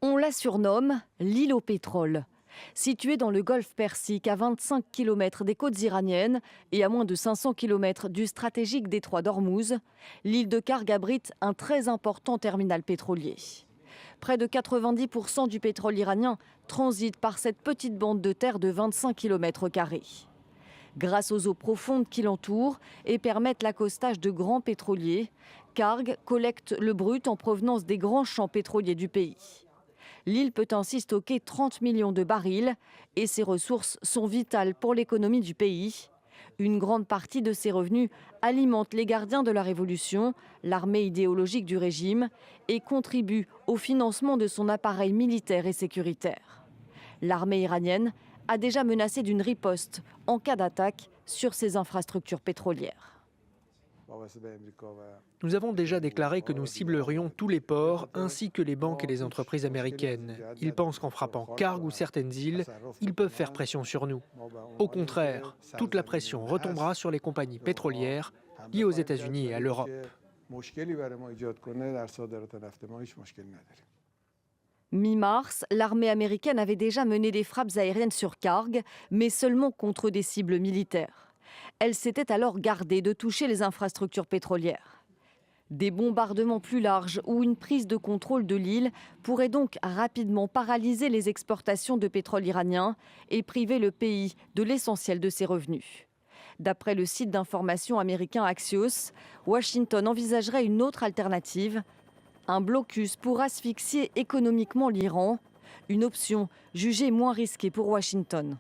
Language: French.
On la surnomme l'île au pétrole. Située dans le golfe Persique, à 25 km des côtes iraniennes et à moins de 500 km du stratégique détroit d'Ormuz, l'île de Kharg abrite un très important terminal pétrolier. Près de 90% du pétrole iranien transite par cette petite bande de terre de 25 km². Grâce aux eaux profondes qui l'entourent et permettent l'accostage de grands pétroliers, Kharg collecte le brut en provenance des grands champs pétroliers du pays. L'île peut ainsi stocker 30 millions de barils et ses ressources sont vitales pour l'économie du pays. Une grande partie de ses revenus alimente les gardiens de la révolution, l'armée idéologique du régime, et contribue au financement de son appareil militaire et sécuritaire. L'armée iranienne a déjà menacé d'une riposte en cas d'attaque sur ses infrastructures pétrolières. Nous avons déjà déclaré que nous ciblerions tous les ports ainsi que les banques et les entreprises américaines. Ils pensent qu'en frappant Kharg ou certaines îles, ils peuvent faire pression sur nous. Au contraire, toute la pression retombera sur les compagnies pétrolières liées aux États-Unis et à l'Europe. Mi-mars, l'armée américaine avait déjà mené des frappes aériennes sur Kharg, mais seulement contre des cibles militaires. Elle s'était alors gardée de toucher les infrastructures pétrolières. Des bombardements plus larges ou une prise de contrôle de l'île pourraient donc rapidement paralyser les exportations de pétrole iranien et priver le pays de l'essentiel de ses revenus. D'après le site d'information américain Axios, Washington envisagerait une autre alternative, un blocus pour asphyxier économiquement l'Iran, une option jugée moins risquée pour Washington.